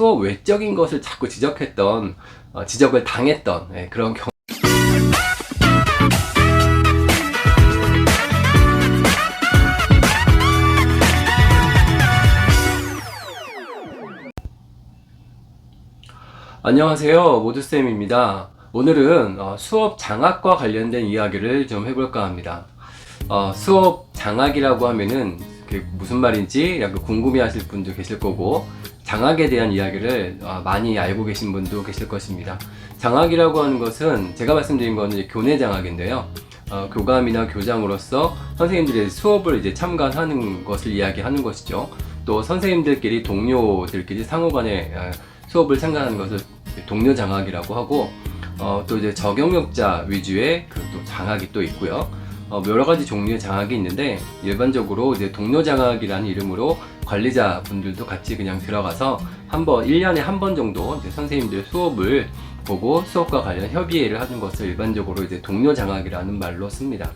수업 외적인 것을 자꾸 지적했던, 지적을 당했던 그런 경우. 안녕하세요, 모두쌤입니다. 오늘은 수업 장학과 관련된 이야기를 좀 해볼까 합니다. 수업 장학이라고 하면은 그게 무슨 말인지 약간 궁금해 하실 분도 계실 거고, 장학에 대한 이야기를 많이 알고 계신 분도 계실 것입니다. 장학이라고 하는 것은 제가 말씀드린 거는 이제 교내 장학인데요. 교감이나 교장으로서 선생님들이 수업을 이제 참관하는 것을 이야기하는 것이죠. 또 선생님들끼리, 동료들끼리 상호간에 수업을 참관하는 것을 동료 장학이라고 하고, 또 이제 저경력자 위주의 또 장학이 또 있고요. 여러 가지 종류의 장학이 있는데, 일반적으로 이제 동료 장학이라는 이름으로 관리자 분들도 같이 그냥 들어가서 1년에 한 번 정도 이제 선생님들 수업을 보고 수업과 관련 협의회를 하는 것을 일반적으로 이제 동료 장학이라는 말로 씁니다.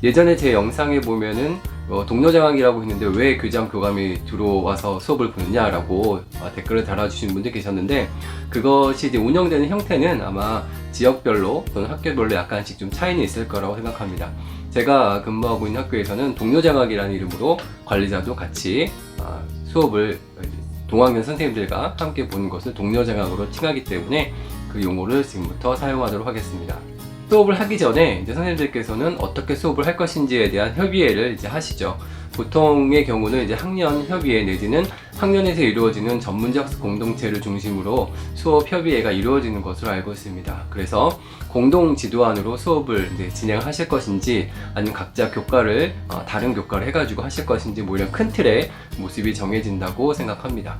예전에 제 영상에 보면은 동료 장학이라고 했는데 왜 교장 교감이 들어와서 수업을 보느냐라고 댓글을 달아주신 분들 계셨는데, 그것이 이제 운영되는 형태는 아마 지역별로 또는 학교별로 약간씩 좀 차이는 있을 거라고 생각합니다. 제가 근무하고 있는 학교에서는 동료 장학이라는 이름으로 관리자도 같이 수업을 동학년 선생님들과 함께 보는 것을 동료 장학으로 칭하기 때문에 그 용어를 지금부터 사용하도록 하겠습니다. 수업을 하기 전에 이제 선생님들께서는 어떻게 수업을 할 것인지에 대한 협의회를 이제 하시죠. 보통의 경우는 이제 학년 협의회 내지는 학년에서 이루어지는 전문적 공동체를 중심으로 수업 협의회가 이루어지는 것으로 알고 있습니다. 그래서 공동 지도안으로 수업을 이제 진행하실 것인지, 아니면 각자 교과를 다른 교과를 해가지고 하실 것인지, 뭐 이런 큰 틀의 모습이 정해진다고 생각합니다.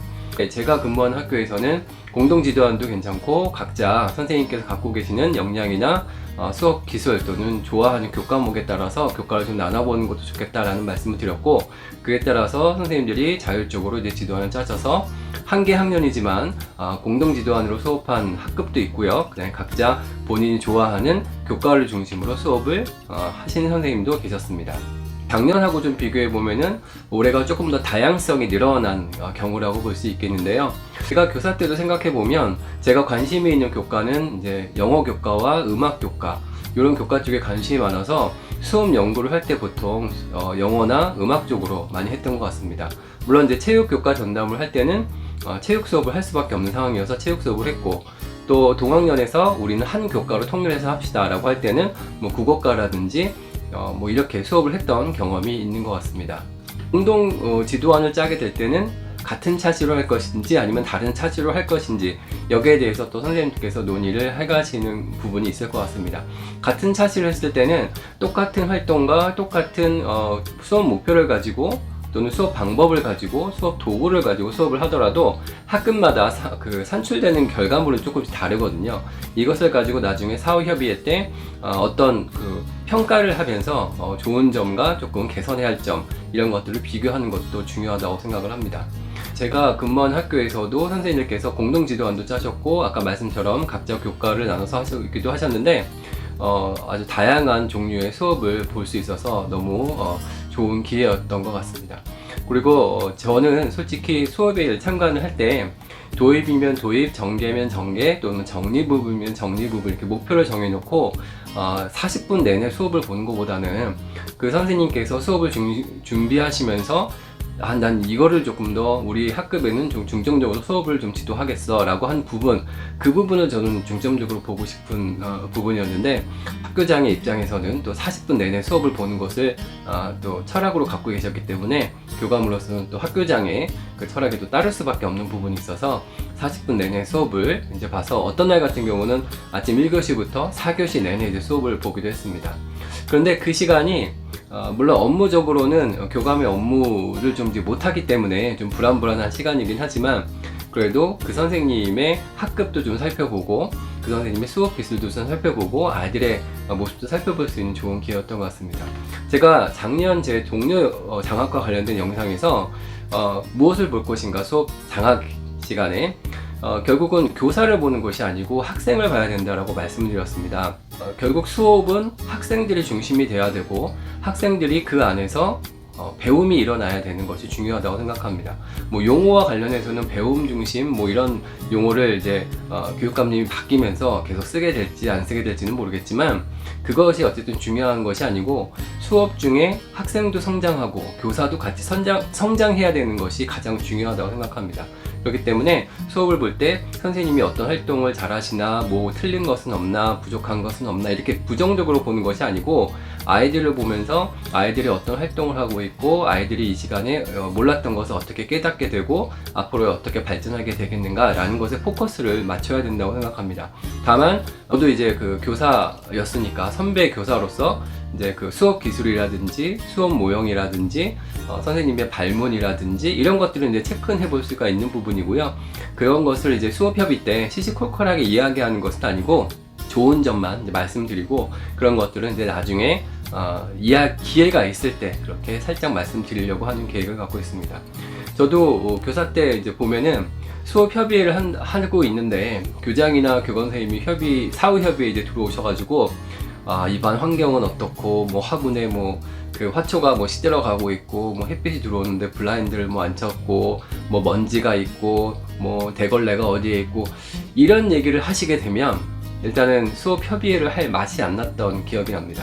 제가 근무하는 학교에서는 공동 지도안도 괜찮고, 각자 선생님께서 갖고 계시는 역량이나 수업 기술 또는 좋아하는 교과목에 따라서 교과를 좀 나눠보는 것도 좋겠다라는 말씀을 드렸고, 그에 따라서 선생님들이 자율적으로 이제 지도안을 짜셔서 한 개 학년이지만 공동 지도안으로 수업한 학급도 있고요. 그다음에 각자 본인이 좋아하는 교과를 중심으로 수업을 하시는 선생님도 계셨습니다. 작년하고 좀 비교해보면은 올해가 조금 더 다양성이 늘어난 경우라고 볼 수 있겠는데요. 제가 교사 때도 생각해보면 제가 관심이 있는 교과는 이제 영어 교과와 음악 교과, 이런 교과 쪽에 관심이 많아서 수업 연구를 할 때 보통 영어나 음악 쪽으로 많이 했던 것 같습니다. 물론 이제 체육 교과 전담을 할 때는 체육 수업을 할 수밖에 없는 상황이어서 체육 수업을 했고, 또 동학년에서 우리는 한 교과로 통일해서 합시다 라고 할 때는 뭐 국어과라든지 뭐 이렇게 수업을 했던 경험이 있는 것 같습니다. 공동 지도안을 짜게 될 때는 같은 차지로 할 것인지 아니면 다른 차지로 할 것인지, 여기에 대해서 또 선생님께서 논의를 해가시는 부분이 있을 것 같습니다. 같은 차지를 했을 때는 똑같은 활동과 똑같은 수업 목표를 가지고 또는 수업 방법을 가지고 수업 도구를 가지고 수업을 하더라도 학급마다 산출되는 결과물은 조금씩 다르거든요. 이것을 가지고 나중에 사후협의회 때 어떤 평가를 하면서 좋은 점과 조금 개선해야 할 점, 이런 것들을 비교하는 것도 중요하다고 생각을 합니다. 제가 근무한 학교에서도 선생님들께서 공동지도안도 짜셨고, 아까 말씀처럼 각자 교과를 나눠서 하시기도 하셨는데, 아주 다양한 종류의 수업을 볼 수 있어서 너무 좋은 기회였던 것 같습니다. 그리고 저는 솔직히 수업에 참관을 할 때 도입이면 도입, 정계면 정계, 또는 정리부분이면 정리부분, 이렇게 목표를 정해놓고 40분 내내 수업을 보는 것보다는 그 선생님께서 수업을 준비하시면서 난 이거를 조금 더 우리 학급에는 좀 중점적으로 수업을 좀 지도하겠어 라고 한 부분, 그 부분을 저는 중점적으로 보고 싶은 부분이었는데, 학교장의 입장에서는 또 40분 내내 수업을 보는 것을 또 철학으로 갖고 계셨기 때문에 교감으로서는 또 학교장의 그 철학에 또 따를 수밖에 없는 부분이 있어서 40분 내내 수업을 이제 봐서, 어떤 날 같은 경우는 아침 1교시부터 4교시 내내 이제 수업을 보기도 했습니다. 그런데 그 시간이 물론 업무적으로는 교감의 업무를 좀 못하기 때문에 좀 불안한 시간이긴 하지만, 그래도 그 선생님의 학급도 좀 살펴보고 그 선생님의 수업 기술도 좀 살펴보고 아이들의 모습도 살펴볼 수 있는 좋은 기회였던 것 같습니다. 제가 작년 제 동료 장학과 관련된 영상에서 무엇을 볼 것인가 수업 장학 시간에 결국은 교사를 보는 것이 아니고 학생을 봐야 된다라고 말씀을 드렸습니다. 결국 수업은 학생들이 중심이 돼야 되고, 학생들이 그 안에서 배움이 일어나야 되는 것이 중요하다고 생각합니다. 뭐 용어와 관련해서는 배움 중심 뭐 이런 용어를 이제 교육감님이 바뀌면서 계속 쓰게 될지 안 쓰게 될지는 모르겠지만, 그것이 어쨌든 중요한 것이 아니고 수업 중에 학생도 성장하고 교사도 같이 성장해야 되는 것이 가장 중요하다고 생각합니다. 그렇기 때문에 수업을 볼 때 선생님이 어떤 활동을 잘 하시나, 뭐 틀린 것은 없나, 부족한 것은 없나, 이렇게 부정적으로 보는 것이 아니고 아이들을 보면서 아이들이 어떤 활동을 하고 있고, 아이들이 이 시간에 몰랐던 것을 어떻게 깨닫게 되고 앞으로 어떻게 발전하게 되겠는가 라는 것에 포커스를 맞춰야 된다고 생각합니다. 다만 저도 이제 그 교사였으니까 선배 교사로서 이제 그 수업 기술이라든지 수업 모형이라든지 선생님의 발문이라든지 이런 것들은 이제 체크해 볼 수가 있는 부분이고요. 그런 것을 이제 수업 협의 때 시시콜콜하게 이야기하는 것은 아니고 좋은 점만 이제 말씀드리고, 그런 것들은 이제 나중에 기회가 있을 때 그렇게 살짝 말씀드리려고 하는 계획을 갖고 있습니다. 저도 교사 때 이제 보면은 수업 협의를 하고 있는데 교장이나 교권 선생님이 사후 협의에 이제 들어오셔가지고 이 반 환경은 어떻고, 뭐 화분에 뭐 그 화초가 뭐 시들어가고 있고, 뭐 햇빛이 들어오는데 블라인드를 뭐 안 쳤고, 뭐 먼지가 있고, 뭐 대걸레가 어디에 있고, 이런 얘기를 하시게 되면 일단은 수업 협의를 할 맛이 안 났던 기억이 납니다.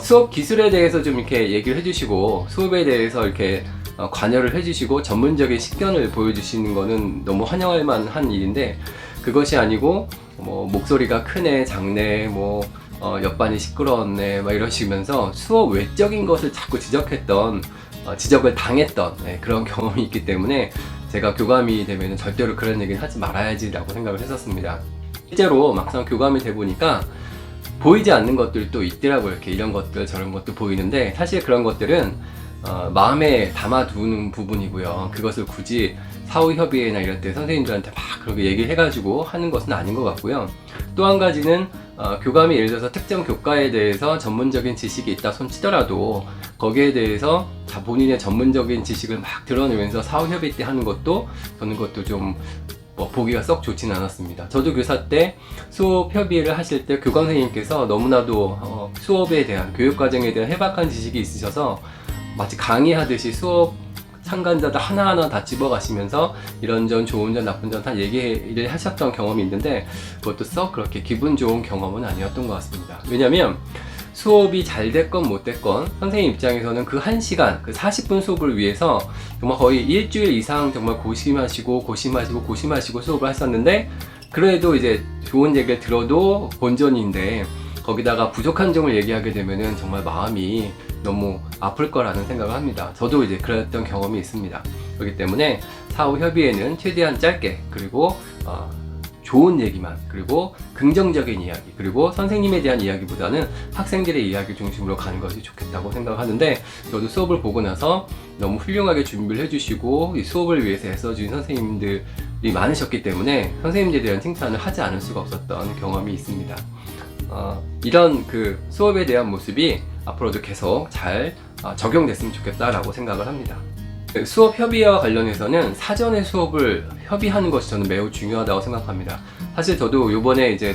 수업 기술에 대해서 좀 이렇게 얘기를 해주시고, 수업에 대해서 이렇게 관여를 해주시고 전문적인 식견을 보여주시는 거는 너무 환영할 만한 일인데, 그것이 아니고 뭐 목소리가 크네, 작네, 뭐 옆반이 시끄러웠네 막 이러시면서 수업 외적인 것을 자꾸 지적을 당했던 그런 경험이 있기 때문에 제가 교감이 되면 절대로 그런 얘기를 하지 말아야지 라고 생각을 했었습니다. 실제로 막상 교감이 돼 보니까 보이지 않는 것들이 또 있더라고요. 이렇게 이런 것들 저런 것도 보이는데, 사실 그런 것들은 마음에 담아두는 부분이고요. 그것을 굳이 사후 협의회나 이럴 때 선생님들한테 막 그렇게 얘기해가지고 하는 것은 아닌 것 같고요. 또 한 가지는 교감이 예를 들어서 특정 교과에 대해서 전문적인 지식이 있다 손치더라도 거기에 대해서 본인의 전문적인 지식을 막 드러내면서 사후 협의 때 하는 것도 저는 그것도 좀 보기가 썩 좋지는 않았습니다. 저도 교사 때 수업 협의를 하실 때 교감 선생님께서 너무나도 수업에 대한, 교육과정에 대한 해박한 지식이 있으셔서 마치 강의하듯이 수업 참가자들 하나하나 다 집어가시면서 이런 점, 좋은 점, 나쁜 점 다 얘기를 하셨던 경험이 있는데, 그것도 썩 그렇게 기분 좋은 경험은 아니었던 것 같습니다. 왜냐면 수업이 잘 됐건 못 됐건 선생님 입장에서는 그 1시간, 그 40분 수업을 위해서 정말 거의 일주일 이상 정말 고심하시고 수업을 하셨는데, 그래도 이제 좋은 얘기를 들어도 본전인데 거기다가 부족한 점을 얘기하게 되면은 정말 마음이 너무 아플 거라는 생각을 합니다. 저도 이제 그랬던 경험이 있습니다. 그렇기 때문에 사후 협의회는 최대한 짧게, 그리고 좋은 얘기만, 그리고 긍정적인 이야기, 그리고 선생님에 대한 이야기보다는 학생들의 이야기 중심으로 가는 것이 좋겠다고 생각하는데, 저도 수업을 보고 나서 너무 훌륭하게 준비를 해주시고 이 수업을 위해서 애써준 선생님들이 많으셨기 때문에 선생님들에 대한 칭찬을 하지 않을 수가 없었던 경험이 있습니다. 이런 그 수업에 대한 모습이 앞으로도 계속 잘 적용됐으면 좋겠다라고 생각을 합니다. 수업 협의와 관련해서는 사전에 수업을 협의하는 것이 저는 매우 중요하다고 생각합니다. 사실 저도 요번에 이제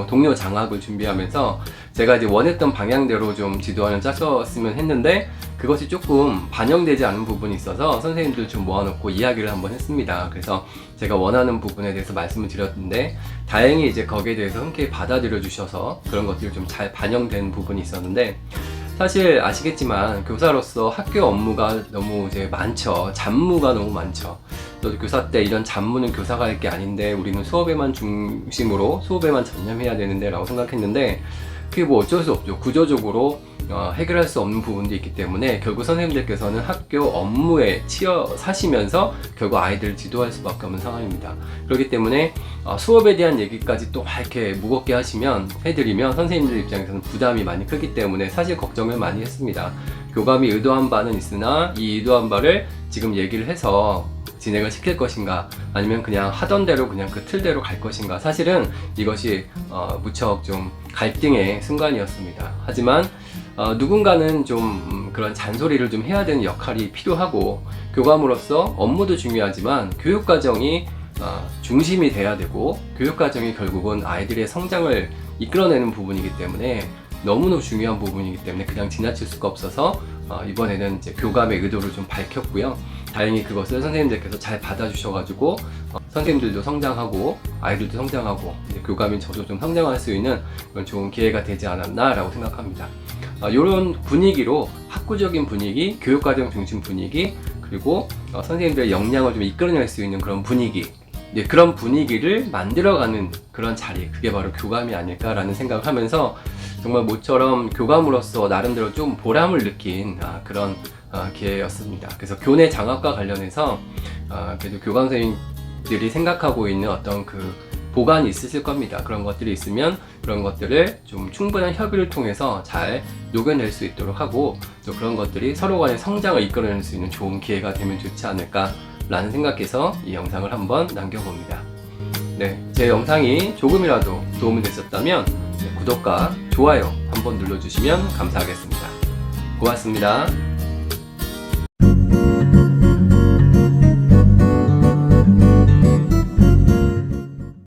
동료 장학을 준비하면서 제가 이제 원했던 방향대로 좀 지도안을 짰었으면 했는데, 그것이 조금 반영되지 않은 부분이 있어서 선생님들 좀 모아놓고 이야기를 한번 했습니다. 그래서 제가 원하는 부분에 대해서 말씀을 드렸는데, 다행히 이제 거기에 대해서 흔쾌히 받아들여 주셔서 그런 것들이 좀 잘 반영된 부분이 있었는데, 사실 아시겠지만 교사로서 학교 업무가 너무 이제 많죠. 잡무가 너무 많죠. 저도 교사 때 이런 잡무는 교사가 할 게 아닌데 우리는 수업에만 중심으로 수업에만 전념해야 되는데 라고 생각했는데, 그게 뭐 어쩔 수 없죠. 구조적으로 해결할 수 없는 부분도 있기 때문에 결국 선생님들께서는 학교 업무에 치여 사시면서 결국 아이들을 지도할 수밖에 없는 상황입니다. 그렇기 때문에 수업에 대한 얘기까지 또 이렇게 무겁게 해드리면 선생님들 입장에서는 부담이 많이 크기 때문에 사실 걱정을 많이 했습니다. 교감이 의도한 바는 있으나 이 의도한 바를 지금 얘기를 해서 진행을 시킬 것인가, 아니면 그냥 하던 대로 그냥 그 틀대로 갈 것인가. 사실은 이것이 무척 좀 갈등의 순간이었습니다. 하지만 누군가는 좀 그런 잔소리를 좀 해야 되는 역할이 필요하고, 교감으로서 업무도 중요하지만 교육과정이 중심이 돼야 되고, 교육과정이 결국은 아이들의 성장을 이끌어내는 부분이기 때문에 너무너무 중요한 부분이기 때문에 그냥 지나칠 수가 없어서 이번에는 이제 교감의 의도를 좀 밝혔고요. 다행히 그것을 선생님들께서 잘 받아주셔가지고 선생님들도 성장하고 아이들도 성장하고 이제 교감인 저도 좀 성장할 수 있는 그런 좋은 기회가 되지 않았나라고 생각합니다. 이런 분위기로 학구적인 분위기, 교육과정 중심 분위기, 그리고 선생님들의 역량을 좀 이끌어낼 수 있는 그런 분위기, 그런 분위기를 만들어가는 그런 자리, 그게 바로 교감이 아닐까라는 생각을 하면서 정말 모처럼 교감으로서 나름대로 좀 보람을 느낀 그런 기회였습니다. 그래서 교내 장학과 관련해서 그래도 교감 선생님들이 생각하고 있는 어떤 그 보관이 있으실 겁니다. 그런 것들이 있으면 그런 것들을 좀 충분한 협의를 통해서 잘 녹여낼 수 있도록 하고, 또 그런 것들이 서로 간의 성장을 이끌어낼 수 있는 좋은 기회가 되면 좋지 않을까 라는 생각해서 이 영상을 한번 남겨봅니다. 제 영상이 조금이라도 도움이 됐었다면 구독과 좋아요 한번 눌러주시면 감사하겠습니다. 고맙습니다.